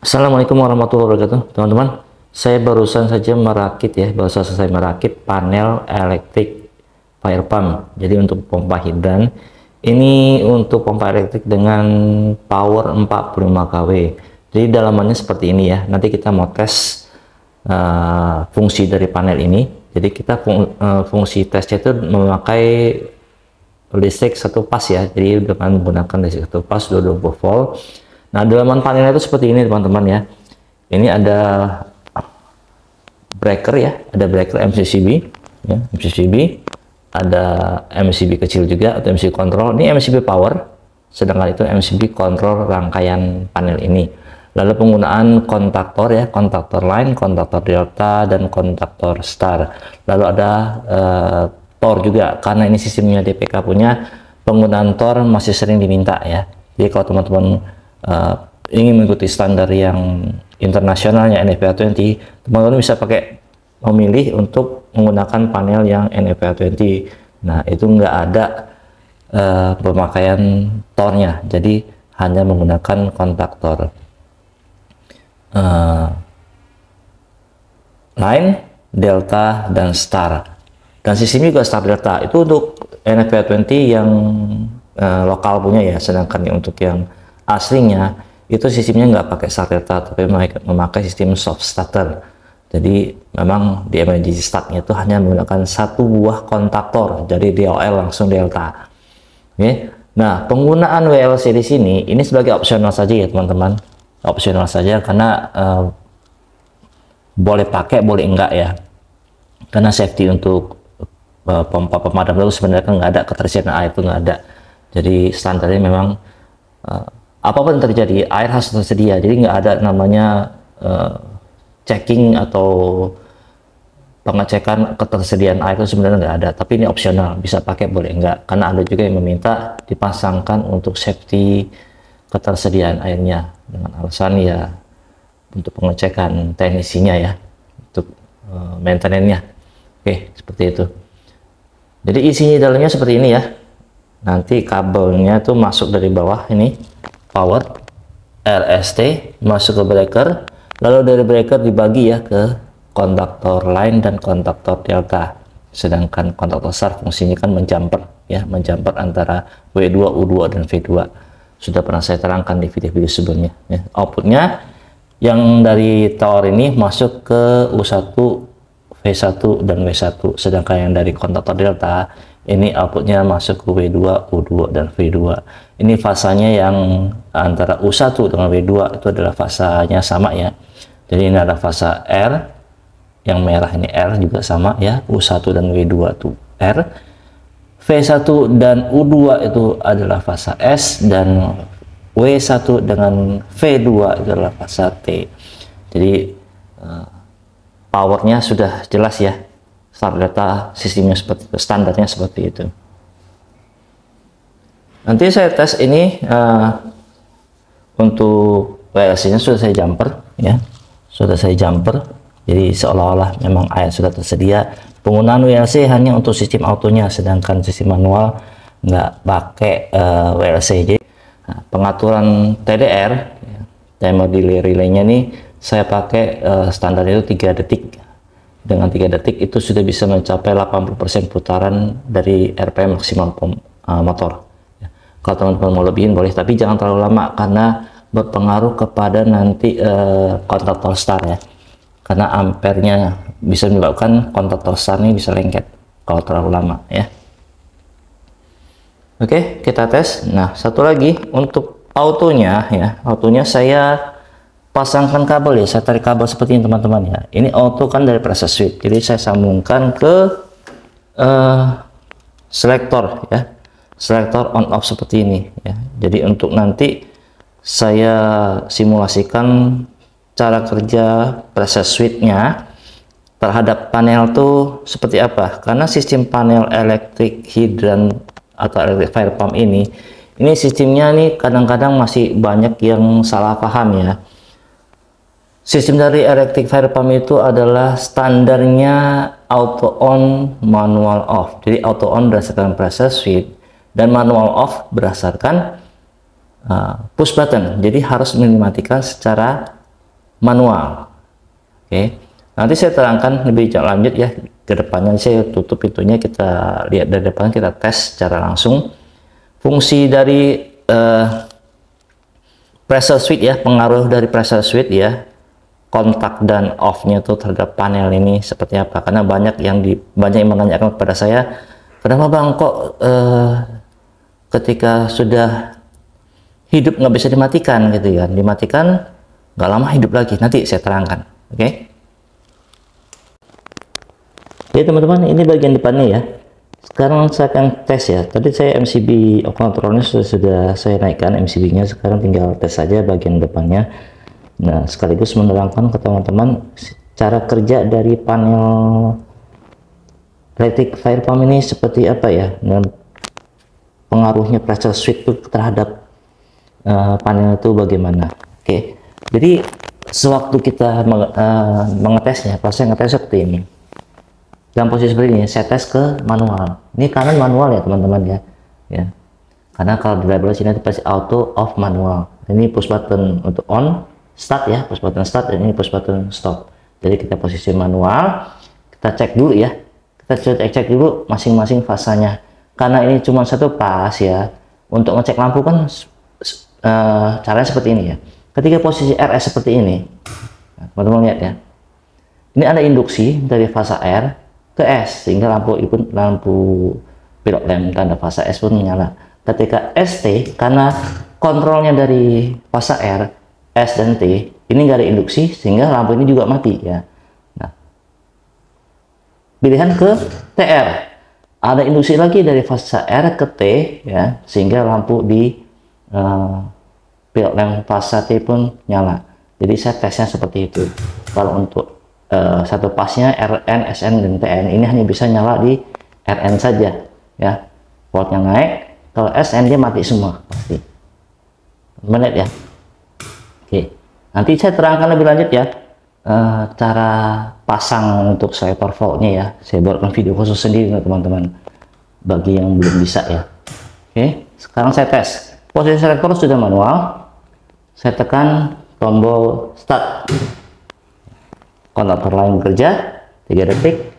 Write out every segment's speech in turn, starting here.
Assalamualaikum warahmatullahi wabarakatuh, teman-teman. Saya barusan saja merakit barusan selesai merakit panel elektrik fire pump. Jadi untuk pompa hidran, ini untuk pompa elektrik dengan power 45 kW. Jadi dalamannya seperti ini ya. Nanti kita mau tes fungsi dari panel ini. Jadi kita fungsi tesnya itu memakai listrik satu pas ya. Jadi dengan menggunakan listrik satu pas 220 volt. Nah, dalaman panelnya itu seperti ini teman-teman ya. Ini ada breaker ya, ada breaker MCCB ya, MCCB, ada MCB kecil juga atau MCB control. Ini MCB power, sedangkan itu MCB control rangkaian panel ini. Lalu penggunaan kontaktor ya, kontaktor line, kontaktor delta, dan kontaktor star. Lalu ada tor juga, karena ini sistemnya DPK punya, penggunaan tor masih sering diminta ya. Jadi kalau teman-teman ingin mengikuti standar yang internasionalnya NFPA 20, teman-teman bisa memilih untuk menggunakan panel yang NFPA 20. Nah, itu nggak ada pemakaian tornya, jadi hanya menggunakan kontaktor line, delta, dan star. Dan sistemnya juga star delta. Itu untuk NFPA 20 yang lokal punya ya, sedangkan untuk yang aslinya itu sistemnya nggak pakai star delta, tapi memakai sistem soft starter. Jadi memang di emergency startnya itu hanya menggunakan satu buah kontaktor, jadi DOL langsung delta. Oke. Nah, penggunaan WLC di sini ini sebagai opsional saja ya teman-teman, opsional saja karena boleh pakai boleh enggak ya, karena safety untuk pompa pemadam itu sebenarnya kan nggak ada, ketersediaan air itu nggak ada. Jadi standarnya memang apapun yang terjadi, air harus tersedia. Jadi nggak ada namanya checking atau pengecekan ketersediaan air, itu sebenarnya nggak ada. Tapi ini opsional, bisa pakai boleh enggak. Karena ada juga yang meminta dipasangkan untuk safety ketersediaan airnya, dengan alasan ya untuk pengecekan teknisinya ya, untuk maintenance-nya. Oke, seperti itu. Jadi isinya dalamnya seperti ini ya. Nanti kabelnya tuh masuk dari bawah ini, power RST masuk ke breaker, lalu dari breaker dibagi ya ke kontaktor line dan kontaktor delta, sedangkan kontaktor star fungsinya kan menjumper ya, menjumper antara W2, U2, dan V2. Sudah pernah saya terangkan di video-video sebelumnya ya. Outputnya yang dari tower ini masuk ke U1, V1, dan W1, sedangkan yang dari kontaktor delta ini outputnya masuk ke W2, U2, dan V2. Ini fasanya yang antara U1 dengan W2 itu adalah fasanya sama ya. Jadi ini ada fasa R, yang merah ini R juga sama ya, U1 dan W2 itu R, V1 dan U2 itu adalah fasa S, dan W1 dengan V2 itu adalah fasa T. Jadi powernya sudah jelas ya, star delta sistemnya seperti itu, standarnya seperti itu. Nanti saya tes ini untuk WLC nya sudah saya jumper ya, sudah saya jumper, jadi seolah-olah memang air sudah tersedia. Penggunaan WLC hanya untuk sistem autonya, sedangkan sistem manual nggak pakai WLC. Jadi pengaturan TDR ya, timer delay relay-nya nih saya pakai standar itu 3 detik. Dengan 3 detik itu sudah bisa mencapai 80% putaran dari RPM maksimal motor ya. Kalau teman-teman mau lebihin boleh, tapi jangan terlalu lama karena berpengaruh kepada nanti kontaktor star ya, karena ampernya bisa menyebabkan kontaktor star ini bisa lengket kalau terlalu lama ya. Oke, kita tes. Nah, satu lagi untuk autonya ya, autonya saya pasangkan kabel ya, saya tarik kabel seperti ini teman-teman ya. Ini auto kan dari pressure switch, jadi saya sambungkan ke selektor ya, selektor on off seperti ini ya. Jadi untuk nanti saya simulasikan cara kerja pressure switch-nya terhadap panel tuh seperti apa, karena sistem panel elektrik hidran atau elektrik fire pump ini sistemnya nih kadang-kadang masih banyak yang salah paham ya. Sistem dari electric fire pump itu adalah standarnya auto on, manual off. Jadi auto on berdasarkan pressure switch dan manual off berdasarkan push button. Jadi harus dimatikan secara manual. Oke, nanti saya terangkan lebih lanjut ya ke depannya. Saya tutup pintunya, kita lihat dari depan, kita tes secara langsung fungsi dari pressure switch ya, pengaruh dari pressure switch ya, kontak dan off-nya tuh terhadap panel ini seperti apa. Karena banyak yang menanyakan kepada saya, kenapa bang kok ketika sudah hidup nggak bisa dimatikan gitu ya, dimatikan nggak lama hidup lagi. Nanti saya terangkan. Oke, jadi teman-teman, ini bagian depannya ya. Sekarang saya akan tes ya. Tadi saya MCB kontrolnya sudah saya naikkan MCB nya, sekarang tinggal tes saja bagian depannya. Nah, sekaligus menerangkan ke teman-teman cara kerja dari panel rectifier pump ini seperti apa ya, dan pengaruhnya pressure switch itu terhadap panel itu bagaimana. Oke, jadi sewaktu kita mengetesnya, proses ngetes seperti ini. Dalam posisi seperti ini, saya tes ke manual. Ini kanan manual ya teman-teman ya. Karena kalau di label sini pasti auto, off, manual. Ini push button untuk on, start ya, push button start, dan ini push button stop. Jadi kita posisi manual, kita cek dulu ya. Kita cek dulu masing-masing fasanya. Karena ini cuma satu pas ya. Untuk ngecek lampu kan caranya seperti ini ya. Ketika posisi RS seperti ini, teman-teman lihat ya. Ini ada induksi dari fasa R ke S, sehingga lampu pilot lamp tanda fasa S pun menyala. Ketika ST, karena kontrolnya dari fasa R, S dan T, ini nggak ada induksi, sehingga lampu ini juga mati ya. Nah, pilihan ke TR, ada induksi lagi dari fasa R ke T ya, sehingga lampu di pilot lamp fasa T pun nyala. Jadi saya tesnya seperti itu. Kalau untuk satu pasnya RN, SN, dan TN ini hanya bisa nyala di RN saja ya, voltnya naik. Kalau SN dia mati semua pasti. Menit ya. Oke, nanti saya terangkan lebih lanjut ya cara pasang untuk selektor voltnya ya. Saya buatkan video khusus sendiri teman-teman bagi yang belum bisa ya. Oke, sekarang saya tes. Posisi selektor sudah manual, saya tekan tombol start. Kontaktor lain bekerja 3 detik,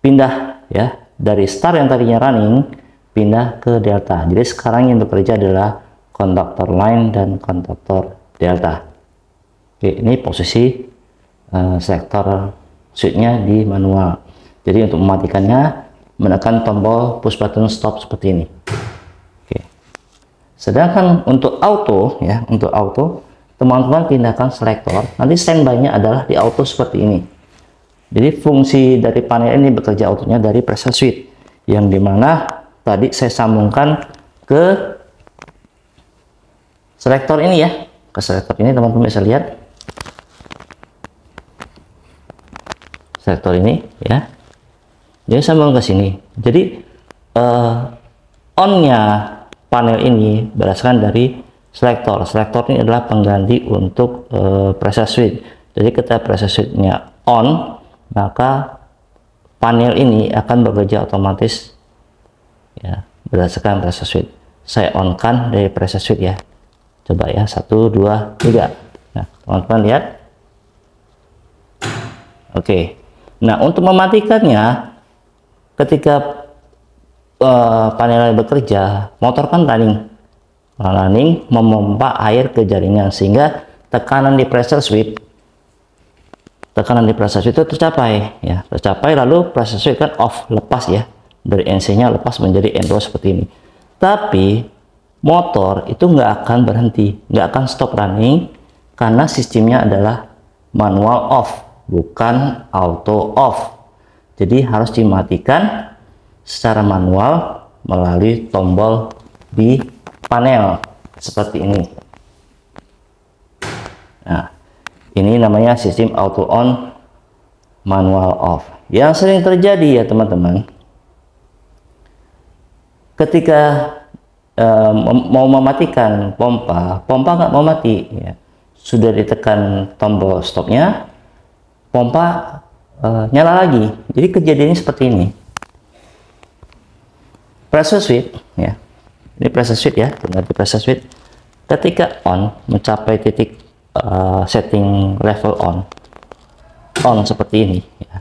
pindah ya dari start yang tadinya running pindah ke delta. Jadi sekarang yang bekerja adalah kontaktor line dan kontaktor delta. Oke, ini posisi selektor switchnya di manual. Jadi untuk mematikannya menekan tombol push button stop seperti ini. Oke, sedangkan untuk auto ya, untuk auto teman-teman pindahkan selektor, nanti standby-nya adalah di auto seperti ini. Jadi fungsi dari panel ini bekerja autonya dari pressure switch, yang dimana tadi saya sambungkan ke selektor ini ya. Ke selektor ini teman-teman bisa lihat. Selektor ini ya. Jadi sambung ke sini. Jadi on-nya panel ini berdasarkan dari selektor. Selektor ini adalah pengganti untuk pressure switch. Jadi ketika pressure switch-nya on, maka panel ini akan bekerja otomatis ya berdasarkan pressure switch. Saya on-kan dari pressure switch ya. Coba ya, 1, 2, 3. Nah, teman-teman lihat. Oke. Nah, untuk mematikannya, ketika panel bekerja, motor kan running memompa air ke jaringan, sehingga tekanan di pressure switch itu tercapai ya, lalu pressure switch kan off, lepas ya, dari NC nya lepas menjadi NO seperti ini. Tapi motor itu nggak akan berhenti, nggak akan stop running, karena sistemnya adalah manual off, bukan auto off. Jadi harus dimatikan secara manual melalui tombol di panel seperti ini. Nah, ini namanya sistem auto on, manual off. Yang sering terjadi ya teman-teman, ketika mau mematikan pompa nggak mau mati ya. Sudah ditekan tombol stopnya, pompa nyala lagi. Jadi kejadiannya seperti ini. Pressure switch ya. Ini pressure switch ya, pengganti pressure switch. Ketika on mencapai titik setting level on seperti ini ya.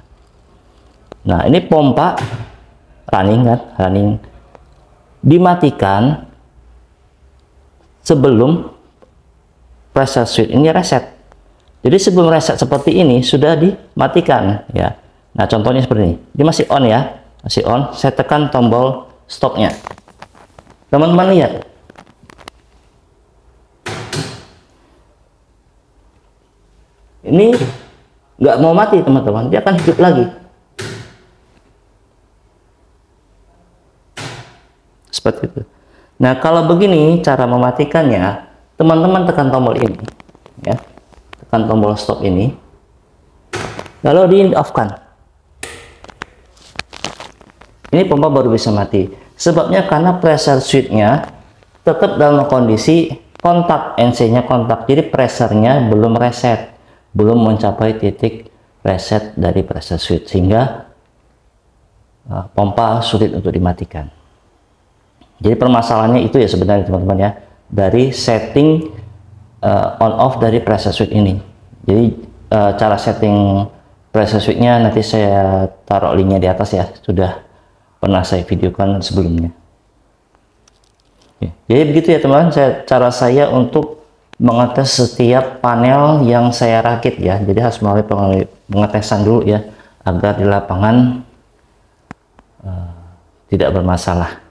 Nah, ini pompa running kan, dimatikan sebelum pressure switch ini reset. Jadi sebelum reset seperti ini sudah dimatikan ya. Nah, contohnya seperti ini. Ini masih on ya, masih on. Saya tekan tombol stopnya. Teman-teman lihat. Ini nggak mau mati teman-teman, dia akan hidup lagi. Seperti itu. Nah, kalau begini cara mematikannya, teman-teman tekan tombol ini ya, tekan tombol stop ini, lalu di off kan. Ini pompa baru bisa mati. Sebabnya karena pressure switch-nya tetap dalam kondisi kontak, NC-nya kontak, jadi pressure-nya belum reset, belum mencapai titik reset dari pressure switch, sehingga pompa sulit untuk dimatikan. Jadi permasalahannya itu ya sebenarnya teman-teman ya, dari setting on off dari pressure switch ini. Jadi cara setting pressure switch-nya nanti saya taruh linknya di atas ya, sudah pernah saya videokan sebelumnya. Jadi begitu ya teman-teman, cara saya untuk mengetes setiap panel yang saya rakit ya. Jadi harus melalui pengetesan dulu ya, agar di lapangan tidak bermasalah.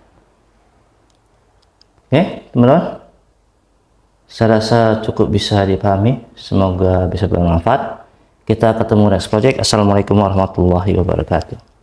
Oke teman-teman, saya rasa cukup bisa dipahami, semoga bisa bermanfaat. Kita ketemu next project. Assalamualaikum warahmatullahi wabarakatuh.